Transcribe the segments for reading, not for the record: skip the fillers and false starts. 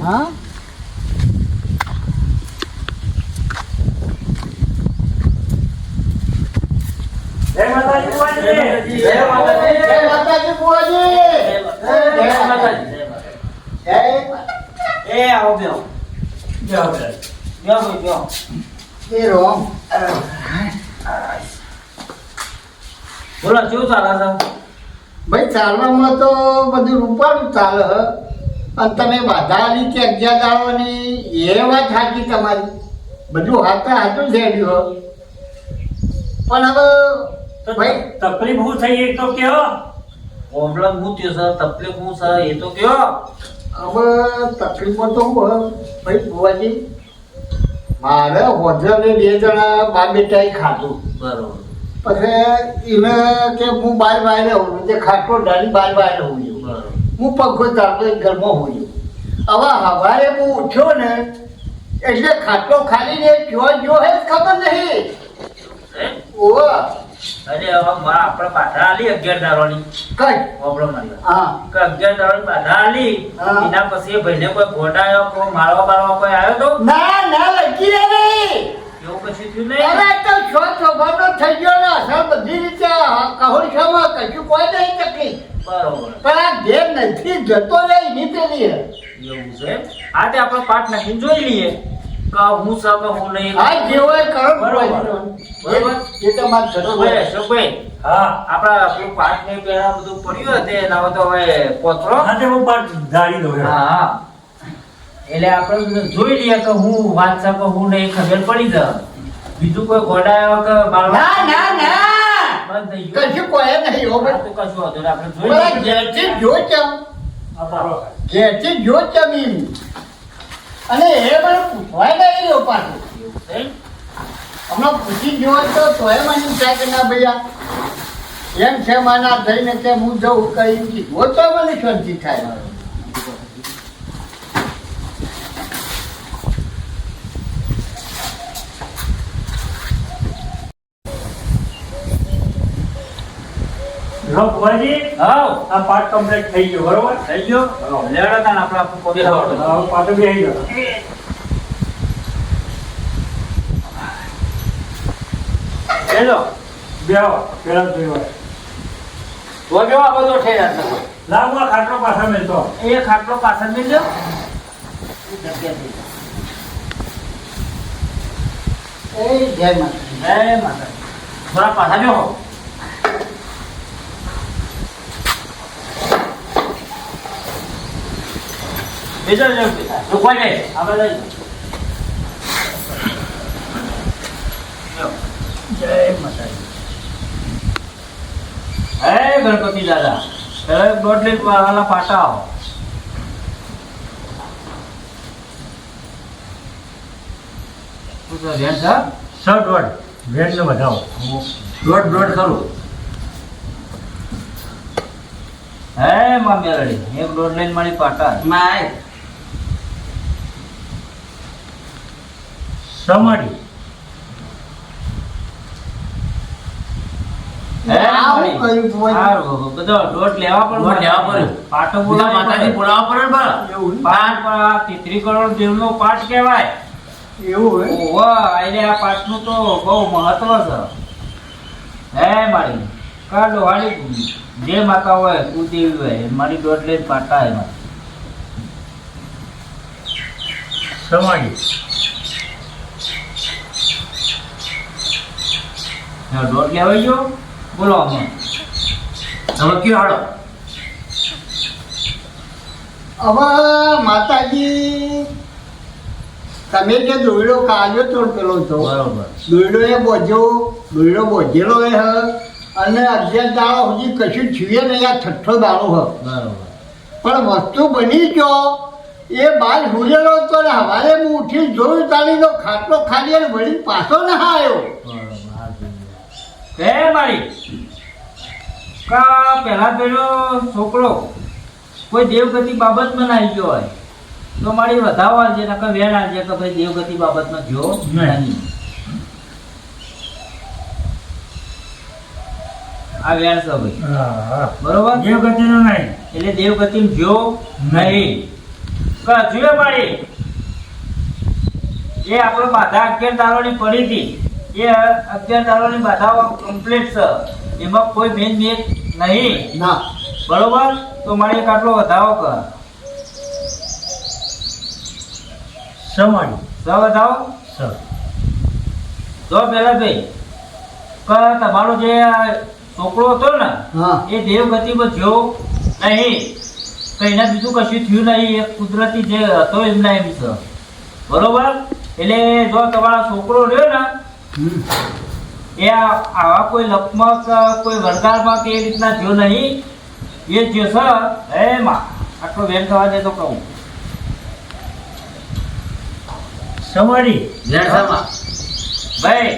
હા જય માતાજી બુવાજી. જય માતાજી. જય માતાજી બુવાજી. જય માતાજી. જય એ આવો બેહો. જય બેહો ભાઈ બેહો. એ રોમ બોલો કેવું ચાલે છે? ભાઈ ચાલવામાં તો બધું રૂપાળું ચાલે હ અને તમે બાધા આલી કે અગિયાર દાડોની એ વાત સાચી તમારી બધું હાથું થયેલું હ પણ હવે ભાઈ તકલીફ શું થઈ એ તો કયો. પ્રોબ્લેમ શું થયો છે? તકલીફ શું છે એ તો કયો. હવે તકલીફો તો હું ભાઈ ભુવાજી મારે હોજલે 2 જણા બા બેટાએ ખાધું બરોબર. પછી એને કે હું બાર હોઉં જે ખાટલો ડાળી બાર હોઉં બરોબર. હું પંખો ચાલતો ઘરમાં હોઉં હવે સવારે હું ઉઠ્યો ને એટલે ખાટલો ખાલી ને જો હે ખબર નહીં ઓવા અરે હવે આપણે બાધા આલી 11 દારોની કઈ પ્રોબ્લેમ આવી. હા કે 11 દારોની બાધા આલી હા. એના પછી એ ભાઈને કોઈ ગોડાયો કોઈ મારવા કોઈ આવ્યો તો ના લખી રે નહીં એવું કશું થયું નહીં. અરે તો છો છોકરો થઈ ગયો ને અસર બધી રીતે કહું કશું કોઈ નહીં તકલીફ બરોબર. પણ આ ઘેર નથી જતો રે એની પેલી હે. એવું છે. આજે આપણે પાઠ નાખીને જોઈ લઈએ કે હું છે કે હું નહીં. આ જેવો એ કરો બરોબર. બરોબર. એ તો મારે જરૂર ભાઈ, હોય. અશોકભાઈ, હા આપણા પેલું પાઠ ને પેલા બધું પડ્યું હતું એના હવે તો હવે કોથળો. હા તે હું પાટ ધારી દઉં હા હા. એટલે આપણે બધું જોઈ લઈએ કે હું વાત છે કે હું નહીં ખબર પડી જાય. બીજું કોઈ ગોડાયો કે મારવા ના બંધ થઈ ગયું. કશું કોઈ નહીં હો આ ભાઈ. તો કશું વાંધો નહીં. આપણે જોઈ પેલા લઈએ. ઘેરથી જો ચમ ઘેરથી જો ચમ એમ. અને એ મને પૂછવાય નહીં રહ્યો પાછું એવું છે. હમણાં પૂછી જોવા તો તોય મને એમ થાય કે ના ભૈયા એમ છે માના થઈને કે હું જઉં કઈ કીધું તો મને શાંતિ થાય લો બુવાજી હાઉ. આ પાટ કમ્પ્લીટ થઈ ગયો બરોબર. થઈ ગયો. લેવડો તાણ આપણે આપણું પોતે આવડો. હવે પાટો બી આવી ગયો. લેજો. બેહો પેલા જોયું તો જો આ બધો થઈ જશે. લાવ આ ખાટલો પાછા મેલતો. એ ખાટલો પાછળ મેં લ્યો. એ જય માતા જય માતા. થોડા પાછા બેહો. બેસો બેસો. રૂકવા જાય. આપણે લઈ જાઓ. જય માતાજી હે ગણપતિ દાદા. હવે દોઢ લીટ વાળા પાટા આવો. શું છે ધ્યાન છે? શર્ટ વડ વેટ ને વધાવો. દોઢ ખરું. હે માં મેલડી એક દોઢ લઈને મારી પાટા માય સમાડી હે આવું મારી. કર્યું ભુવાજી. હારું, બધો દોઢ લેવા પણ દોઢ લેવા પડે. પાટો બીજા બોલાવવા માતાજી પડે. બોલાવવા પડે ને બા. એવું પાઠ પણ આ 33 કરોડ દેવનો પાઠ કહેવાય. એવું હે ઓવા એટલે આ પાઠનું તો બહુ મહત્વ છે. હે મારી કા ડોહાડી જે માતા હોય કુદેવી હોય મારી દોઢ લઈને પાટા એમાં સમાડી દોઢ લેવાઈ ગયો. બોલો હમણાં તમે કયો હાડો. હવે માતાજી તમે જે દોયડો કાઢ્યો તો પેલો છો બરોબર. દોયડો એ બોજેલો એ હ અને 11 દાડો સુધી કશું છીએ નહીં આ 6 દાડો હ બરોબર. પણ વસ્તુ બની ગયો એ બાર હુરેલો તો ને હવારે હું ઉઠી જોયું તારીનો ખાટલો ખાલી અને વળી પાછો ના આવ્યો બરોબર. હા, જોઈએ. હે મારી કા પેલા પેલો છોકરો કોઈ દેવગતિ બાબતમાં ના આવી ગયો હોય તો મારી વધાવવા છે નકર વેણ આવજે કે ભાઈ દેવગતિ બાબતમાં ગયો નહીં. આ વેણ છે ભાઈ. હા બરોબર. દેવગતિનો નહીં. એટલે દેવગતિ જો નહીં જોઈએ મારી એ આપણે બાધા 11 દારોની પડી હતી એ 11 દારોની બાધાઓ કમ્પ્લીટ છે એમાં કોઈ મેન નહીં ના બરોબર તો મારે એક આટલો વધાવો કર સમાડી વધાવો સ તો પેલા ભાઈ તમારો જે આ છોકરો હતો ને હા એ દેવગતિમાં જ્યો નહીં કઈના બીજું કશું થયું નહીં એ કુદરતી જે હતો એમના એમ છે બરોબર એટલે જો તમારો છોકરો રહ્યો ને એ આવા કોઈ લપમાં કે કોઈ વરદારમાં કે એ રીતના જ્યો નહીં એ જે છે એ માં આટલો વેન થવા દે તો કહું સમાડી વેણ સમા ભાઈ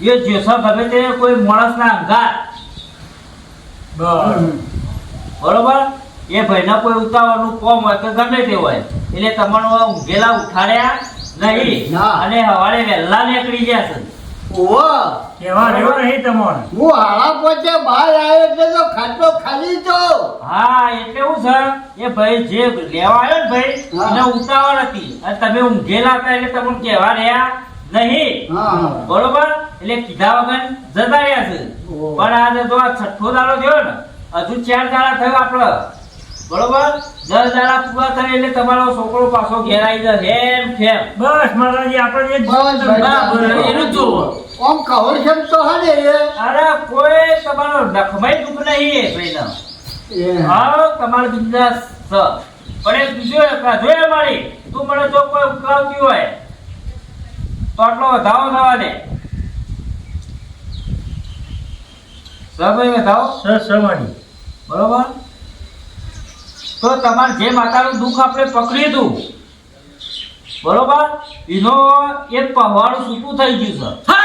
એ જે છે ગમે તે કોઈ માણસના અંગાર બસ બરોબર એ ભાઈના કોઈ ઉતાવળનું કોમ હોય કે ગમે તે હોય એટલે તમારો ઊંઘેલા ઉઠાડ્યા નહીં ના. અને હવારે વહેલા નીકળી ગયા છે ઓવા કેવા રહ્યો નહીં તમારે હું હાળા પોતે બહાર આવ્યો એટલે તો ખાટલો ખાલી તો હા એટલે એવું છે એ ભાઈ જે લેવા આવ્યો ને ભાઈ હા. એને ઉતાવળ હતી અને તમે ઊંઘેલા હતા એટલે તમને કહેવા રહ્યા નહીં હા હા બરોબર એટલે કીધા વગર જતા રહ્યા છે ઓહ. પણ આજે જો આ 6થો દાડો થયો ને હજુ 4 દાડા થયો આપડે બરોબર 10 દાડા પૂરા થાય એટલે તમારો છોકરો પાછો ઘેર આવી જશે એમ કેમ બસ માતાજી આપણે બસ ભાઈ. બરાબર, એનું જ જોવો. આમ કવર કેમ તો હા ને અરે કોઈ તમારો નખમાય દુઃખ નહીં એ ભાઈનો એ હા તમારો બિઝનેસ છે પણ એક બીજો જોઈએ મારી તું મને જો કોઈ ઉકલાવતી હોય તો આટલો વધાવો થવા દે ભાઈ વધાવો સમાડી બરોબર તો તમારે જે માતાનું દુઃખ આપણે પકડી હતું બરોબર એનો એક પહવાડું છૂટું થઈ ગયું છે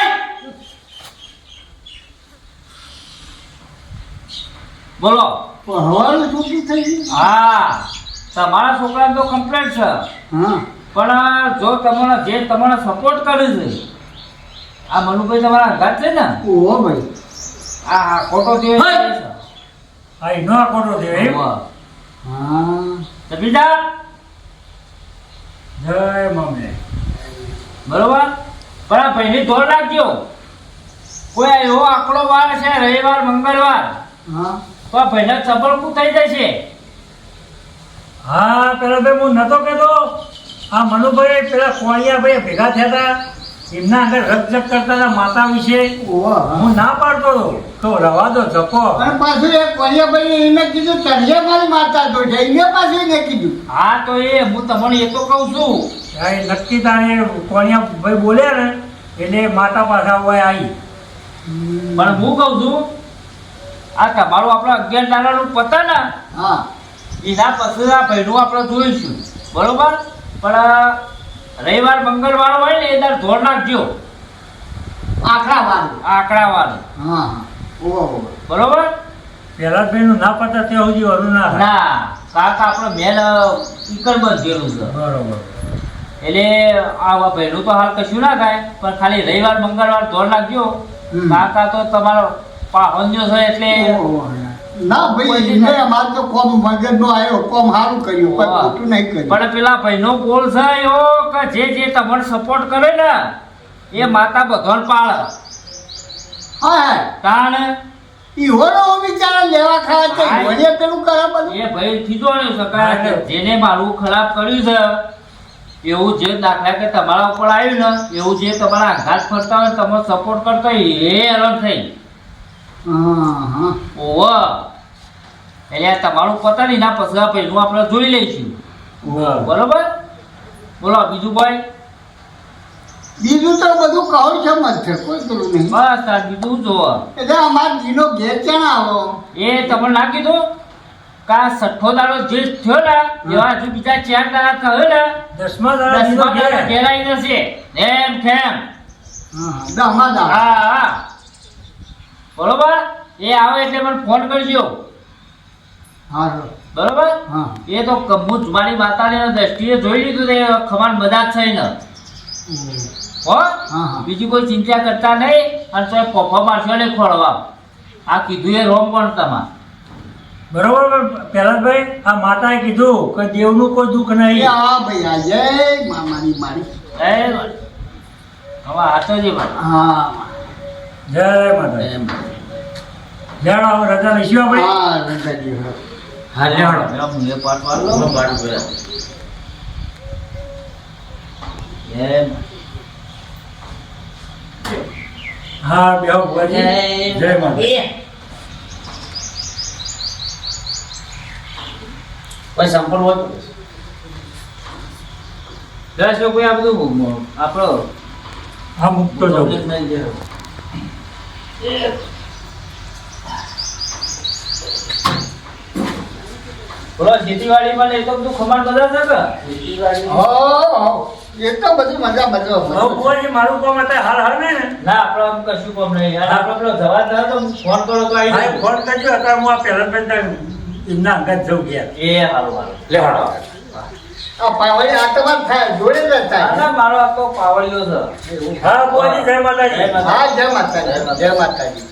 બોલો હવાનું છૂટી થઈ ગયું હા તમારા છોકરા તો કમ્પ્લેટ છે હા પણ જો તમારા જે તમારા સપોર્ટ કરે છે આ મનુભાઈ તમારા અંગાત છે ને ઓહો ભાઈ આ ખોટો થયો એ છે. આ નો ખોટો છે એમ વાહ. હા તો બીજા જય મમ્મી બરોબર પણ આ ભાઈની ધોર રાખજો કોઈ એવો આંકડો વાર છે રવિવાર મંગળવાર હા તો આ ભાઈને ચબળકું થઈ જશે હા પેલા ભાઈ હું નતો કેતો આ મનુભાઈ પેલા કોણિયા ભાઈ ભેગા થયા હતા એમના અંદર રકજક કરતા હતા માતા વિશે ઓહો હું ના પાડતો હતો તો રવા દો જપો અને પાછું એક કોરિયાભાઈ એને કીધું તળિયે મારી માતા તો છે એને પાછું એને કીધું હા તો એ હું તમને એ તો કહું છું આ એ નક્કી તાણે કોણિયા ભાઈ બોલ્યા ને એટલે માતા પાછા હોય આવી પણ હું કહું છું આ તમારું આપણે 11 દાડાનું પતા ને હા એના પછી આ ભાઈનું આપણે જોઈશું બરોબર પણ રવિવાર મંગળવાર હોય ને એ દર ધોર નાખજો આખરા વાળું આંકડા વાળું હા હા ઓહો બરોબર પેલા ભાઈનું ના પતા ત્યાં સુધી વરું ના થાય ના કાકા આપણે મેલ ઈકર બંધેલું છે બરોબર એટલે આ ભાઈનું તો હાલ કશું ના થાય પણ ખાલી રવિવાર મંગળવાર ધોર નાખજો હમ. કાકા તો તમારો પાહંજો છે એટલે ઓહો. ના ભાઈ એને અમારે તો કોમ મગજનો આવ્યો કોમ સારું કર્યું કોઈ ખોટું નહીં કર્યું પણ પેલા ભાઈનો બોલ છે એવો કે જે તમને સપોર્ટ કરે ને એ માતા બધોન પાળે હા તાણ ઈહોનો બિચારા લેવા ખાવા છે હા. ઈહોને પેલું કરે બધું એ ભાઈ થીજોણ્યું છે કારણ કે જેને મારું ખરાબ કર્યું છે એવું જે દાખલા કે તમારા ઉપર આવ્યું ને એવું જે તમારા આઘાત ફરતા હોય તમે સપોર્ટ કરતો હોય એ હેરાન થઈ હા હા ઓહો એટલે આ તમારું પતા નહીં ના પછી આ ભાઈનું આપણે જોઈ લઈશું ઓહો. બરોબર બોલો બીજું ભાઈ બીજું તો બધું કહું છે મત છે કોઈ પેલું નહીં બસ તાર બીજું જોવો એટલે અમાર જીનો ઘેર ક્યાં આવો એ તમને ના કીધું કે આ 6થો દાડો જે થયો ને એવા હજુ બીજા 4 દાડા થયો ને 10મા દાડા 10મા દીધો દાડા ઘેર. ઘેરાઈ જશે એમ કેમ હા દમા દા હા હા બરોબર એ આવે એટલે મને ફોન કરજો હા બરોબર હા એ તો હું મારી માતાની દ્રષ્ટિએ જોઈ લીધું તે ખમાન બધા જ છે ને હો હા હા બીજી કોઈ ચિંતા કરતા નહીં અને તો પપ્પા મારશો ને ખોળવા આ કીધું એ રોમ પણ તમાર બરોબર પહેલાભાઈ આ માતાએ કીધું કે દેવનું કોઈ દુઃખ એ નહીં. હા ભાઈ આ જય મામાની મારી હવે હાથોજી માં હા જય માતા. જય હવે રજા લઈશું આપણે. હા રંગાજી હા હા લે હાડો હું એ પાઠ પાડ લઉં. હું પાડું પેલા. એમ. હા બેહો ભુવાજી. જય માતા. કોઈ સંપલ હોય તો. દસ લોકો આ બધું આપણો હા મૂકતો જાઉં. public નહીં જે. બોલો ખેતીવાડીમાં ને એ તો બધું ખમાન બધા છે કે હો એ તો બધું મજા હવે બધો ભુવાજી મારું કામ અત્યારે હાલ હાલ નહીં ને. ના આપણે આમ કશું કામ નહીં યાર આપણે પેલો જવાબ ના તો ફોન કરો તો આવી હા જાય. ફોન કરજો અત્યારે હું આ પહેલાભાઈ એમના અંગત જઉં ગયા. એ હારું હારું. લે હાડો. આ પાવડી આ તમારે થાય જોડે જ ના થાય ના મારો આખો પાવડિયો છે એવું. હા ભુવાજી જય માતાજી. જય માતા. હા જય માતાજી જય માતાજી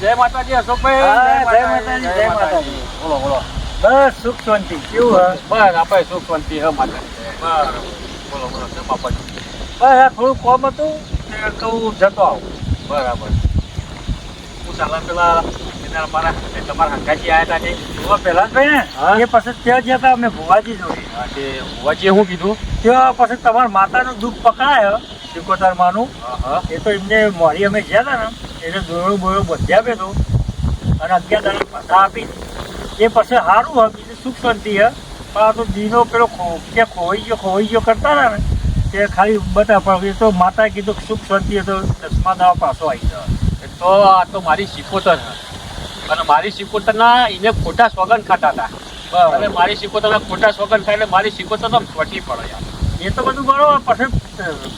જય માતાજી અશોકભાઈ. હા, જય માતાજી, જય માતાજી. બોલો બોલો. બસ સુખ શાંતિ કેવું હે? બસ આપણે સુખ શાંતિ હે માતાજી. બોલો બોલો જય બાપાજી. બસ આ થોડું કોમ હતું તે કહું જતો આવું. બરાબર. હું ચાલા પેલા એના મારા તમારા હંગાજી આવ્યા હતા જે તો પહેલા જ ભાઈ હા? ને એ પછી ત્યાં ગયા હતા અમે ભુવાજી જોડે. હા, તે ભુવાજીએ શું કીધું? ત્યાં પછી તમારા માતાનું દુઃખ પકડાય સિકોતર માનું. હા એ તો એમને મોડી અમે ગયા હતા ને એટલે દોરો બોરો બધે આપ્યો હતો અને 11 દાડા પાછા આપી દીધી. એ પછી સારું હોય બીજું સુખ શાંતિ હે. પણ આ તો દીનો પેલો ખોવાઈ ગયો કરતા હતા ને તે ખાલી બતા પણ એ તો માતાએ કીધું કે સુખ શાંતિ હતો 10મા દાડા પાછો આવી જાય. એ તો આ તો મારી સિકોતર છે અને મારી સિકોતરના એને ખોટા સોગન ખાતા હતા અને મારી સિકોતરના ખોટા સોગન ખાય એટલે મારી સિકોતર તો ચોટી પડે યાર. એ તો બધું બરોબર. પછી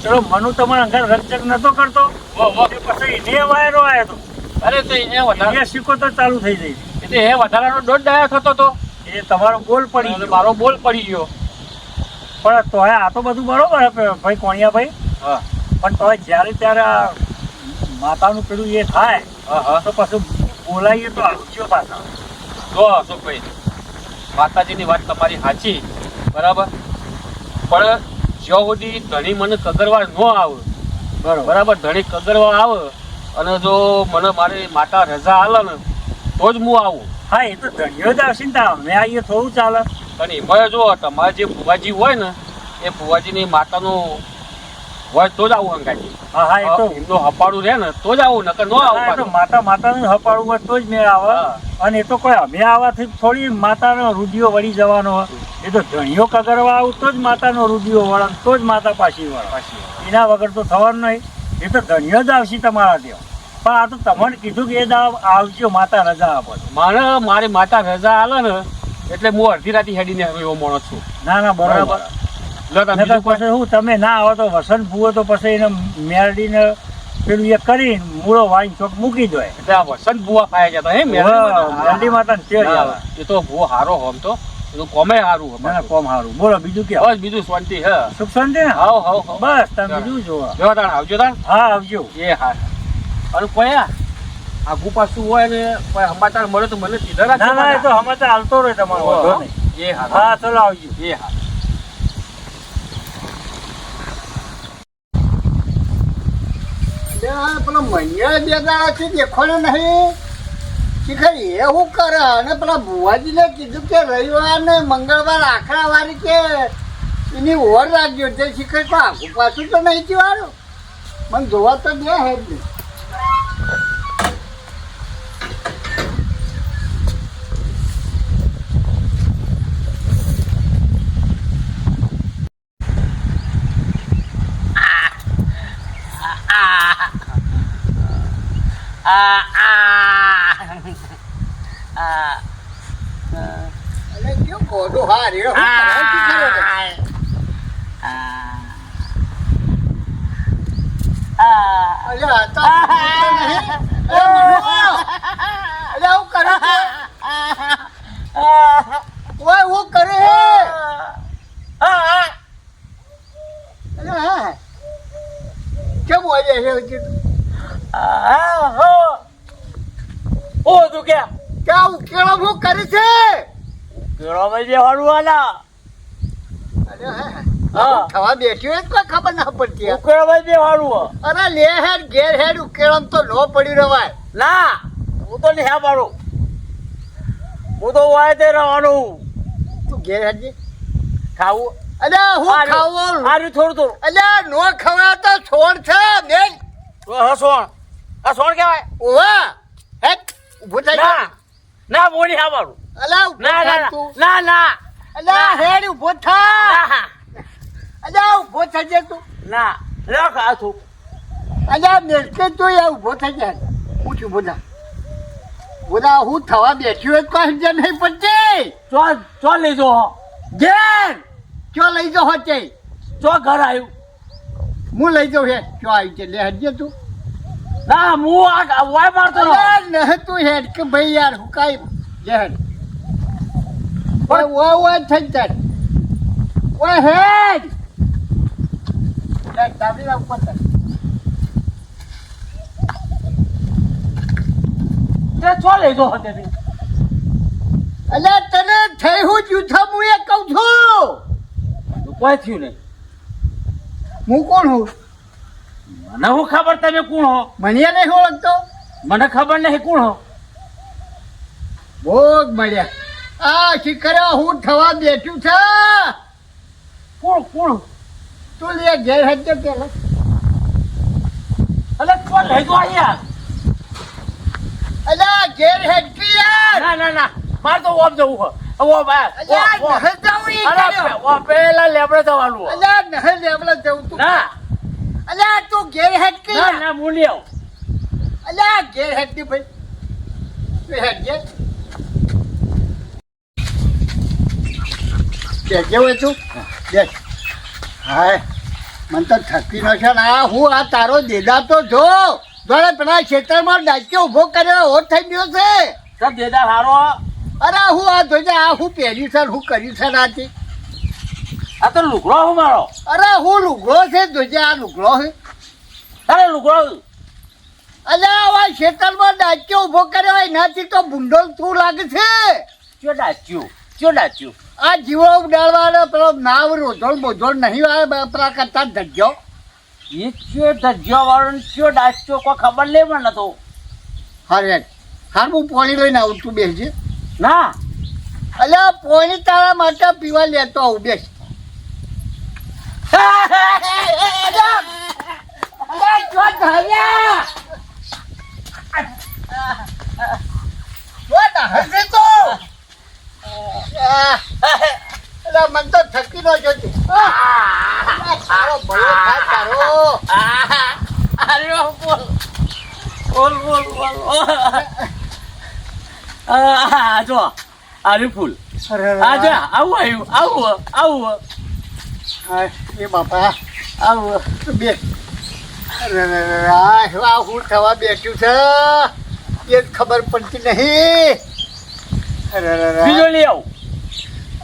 પેલો મનુ તમારા અંગાર રક્ષક નતો કરતો એ પછી એને વાયરો આવ્યો હતો. અરે તો એ વધારે એ સિકોતર ચાલુ થઈ ગઈ. એટલે એ વધારાનો દોઢ ડાયો થતો હતો એ તમારો બોલ પડી અને ગયો. મારો બોલ પડી ગયો. પણ તોય આ તો બધું બરોબર હે ભાઈ કોણિયાભાઈ. હા પણ તોય જ્યારે ત્યારે આ માતાનું પેલું એ થાય હા તો પછી બોલાવીએ તો આવજો પાછા. જો અશોકભાઈ માતાજીની વાત તમારી સાચી બરાબર પણ જ્યાં સુધી ધણી મને કગરવા ન આવે બરોબર. બરાબર ધણી કગરવા આવે અને જો મને મારી માતા રજા આલે ને તો જ હું આવું. હા એ તો ધણીઓ જ આવશે ને તા અમે આવીએ થોડું ચાલે. અને એમાં જો તમારે જે ભુવાજી હોય ને એ ભુવાજીની માતાનું હોય તો જ આવું અંગાજી. હા હા એ તો એમનું હપાડું રહે ને તો જ આવું નકર ન આવું હા, એ તો પાછું. માતાનું હપાડું હોય તો જ મેળ આવે. હા. અને એ તો કોઈ અમે આવવાથી થોડી માતાનો રૂડિયો વળી જવાનો હોય. એ તો ધણીઓ કગરવા આવું તો જ માતાનો રૂડિયો વળે તો જ માતા પાછી વળે. એના વગર તો થવાનું નહીં. એ તો ધણીઓ જ આવશે તમારા ત્યાં. પણ આ તો તમને કીધું કે એ દાવ આવજો માતા રજા આપો. મારી માતા રજા આલે ને એટલે હું અડધી રાતે હેડીને એવો માણસ છું. ના ના બરાબર. લો તમે નકર બીજું કોઈ- પછી શું તમે ના આવો તો વસંત ભૂવો તો પછી એને મેરડીને પેલું એ કરીને મૂળો વાળી ચોક મૂકી દો. એટલે આ વસંત ભુવા ખાયા જતા હે મેરડી માતા ને તેડી આવે. એ તો ભૂવો હારો હોમ તો એનું કોમે હારું ના ના હોય. કોમ સારું. બોલો બીજું કે બસ બીજું શાંતિ હે. સુખ શાંતિ ને? હાવ હાવ હાવ. બસ તમે બીજું જોવા. જો તાણ આવજો તાણ. હા આવજો. એ હા અને કોઈ આગુ પાછું હોય ને કોઈ સમાચાર મળે તો મને સીધા રાખજો. ના ના એ તો હમણાં ચાલતો રહે તમારો વાંધો નહીં. એ હા હા ચલો આવજો. એ હા પેલો મહિયા 2 દાડાથી દેખવાનો નહીં શીખર એ શું કરે અને પેલા ભુવાજીને કીધું કે રવિવાર ને મંગળવાર આખરા વાળી કે એની ઓર રાખજો તે શીખર તો આખું પાછું તો નહીં થયું. મને જોવા તો દે હે જ નહીં. અરે કેવું ગોડું હારી શું કરે શીખર એને? અરે આ તો નહીં. અરે મનુ, અરે આવું કરે છે? ઓય હું કરે હે અરે હા કેમ હોય છે ઓ તું કે ક્યાં ઉકેળો હું કરે છે કેળામાં બેવાનું આલા અરે હા હા થવા બેઠ્યો એ કોઈ ખબર ના પડતી ઉકેળામાં બેવાનું અરે લે હેડ ઘેર હેડ ઉકેળમ તો નો પડી રવાય ના હું તો નહીં પાડું હું તો વાય તે રહેવાનું તું ઘેર હેડ જે ખાવું અરે હું ખાવું આર્યું થોડું થોડું અરે નો ખવાય તો છોડ છે મેં હા સોણ આ સોણ કહેવાય ઓવા હેડ ઊભો થઈ જા ના ના બોલી હા પાડું અલા ઊભો ના થા ના તું ના ના અલા હેડ ઊભો થા ના અલા ઊભો થઈ જા તું ના રાખ આ તું અલા મેલકે તો યા ઊભો થઈ જા પૂછું બોલા બોલા હું થવા બેઠ્યો એક કોઈ સમજણ નહીં પડતી ચો લઈ જો ઘેર ચો લઈ જાઓ હોતે ચો ઘર આવ્યું હું લઈ જાઉં હે ચો આવી છે લે હટજે તું ના હું આ વાય મારતો રહો. અલા નહ તું હેડ કે ભાઈ યાર હું કાઈ લે હેડ ઓય થઈ જા ઓય હેડ લે ચાબી લા ઉપર કર તે ચો લઈ જો હોતે બી. અલા તને થઈ હું જૂઠા હું એ કહું છું કોઈ થયું નહીં હું કોણ હું મને હું ખબર તમે કોણ હો મને નહીં ઓળખતો મને ખબર નહીં કોણ હો ભોગ મળ્યા આ શિખરે હું થવા બેઠું છે કોણ કોણ તું લે ઘેર હટજે પેલા અલે ચો લઈ જો અહીંયા અલા ઘેર હટકી યાર ના ના ના માર તો ઓમ જવું હો ઓમ આ અલા નહ જાઉં ઈ કર્યો. ઓ પેલા લેબડે જવાનું હો. અલા નહ લેવલા જવું તું ના અલા તું ઘેર હટકી ના ના મૂલ્યો અલા ઘેર હટકી ભાઈ તું હટજે બેસજે હોય તું બેસ હાય મને તો થકી ન છે ને આ હું આ તારો દેદા તો જો જોડે પેલા ખેતરમાં ડાક્યો ઉભો કર્યો હોત થઈ ગયો છે સબ દેદાર હારો અરે હું આ જોજે આ હું પહેર્યું છે ને હું કર્યું છે નાથી આ તો લુગડો હું મારો અરે હું લુગડો છે જોજે આ લુગડો છે તારે લુગડો અલ્યા આ ખેતરમાં ડાક્યો ઉભો કર્યો હોય એનાથી તો ભૂંડોળ તું લાગે છે ચો ડાચ્યું આ જીવો ઉડાડવાનો પેલો નાવ રોધોળ બોધોળ નહીં આવે પેલા કરતા ધજ્જો એ ચો ધજ્યો વાળો ને ચો ડાચ્યો કોઈ ખબર લે પણ નતો હારે હાર હું પાણી લઈને આવું તું બેસજે ના અલ્યા પાણી તારા માટે પીવા લેતો આવું બેસ મન તો થકી નો જોતી તારો ભલો થાય તારો અરે બોલ જો આર્યું ફૂલ આજો આવું એ બાપા આવું બે હું થવા બેઠું છે એ જ ખબર પડતી નહીં બીજો લઈ આવું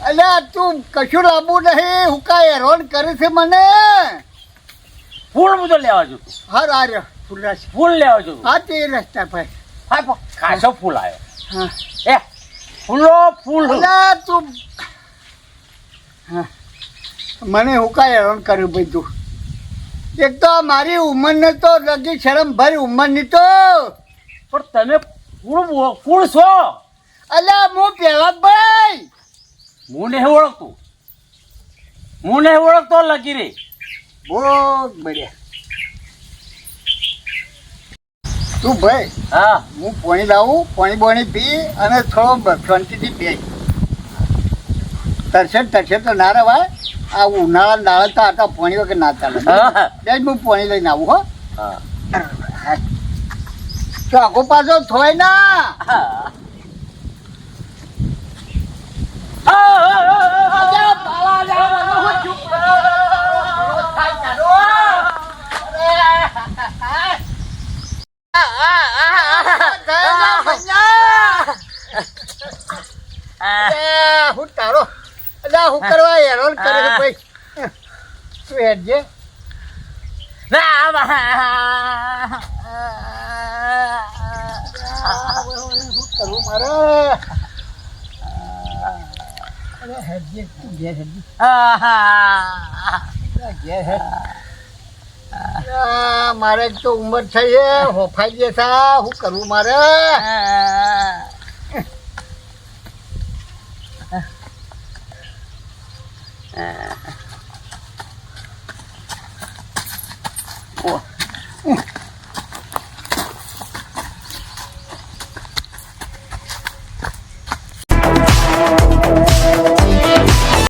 અલ્યા તું કશું લાંબુ નહીં હું કાંઈ હેરાન કરે છે મને ફૂલ બધો લેવા જો હા આર્ય ફૂલા છે ફૂલ લેવા જો હા તે રસ્તા પર હા ખાસો ફૂલ આવ્યો હા એ ફૂલ અલ્યા તું હા મને હું કાંઈ હેરાન કર્યું ભાઈ તું એક તો મારી ઉંમરને તો લગી શરમ ભરી ઉંમરની તો પણ તમે ફૂલ છો અલ્યા હું પેલા ભાઈ હું નહીં ઓળખતો લગી રે બહુ બઢિયા તું ભાઈ હા હું પાણી લાવું પાણી પી અને થોડો શાંતિથી બે તરસે તો ના રવાય આ ઉનાળા દાળ તો આટલા પાણી વગર ના ચાલે હા. બે હું પાણી લઈને આવું હો હા તો આખો પાછો થોય ના કોણ કરે છે ભાઈ તું હેડજે શું કરવું મારે અરે હેડજે તું ઘેર હેડજે ઘેર હેડ મારે એક તો ઉંમર થઈ છે હોફાઈ ગયે છે શું કરવું મારે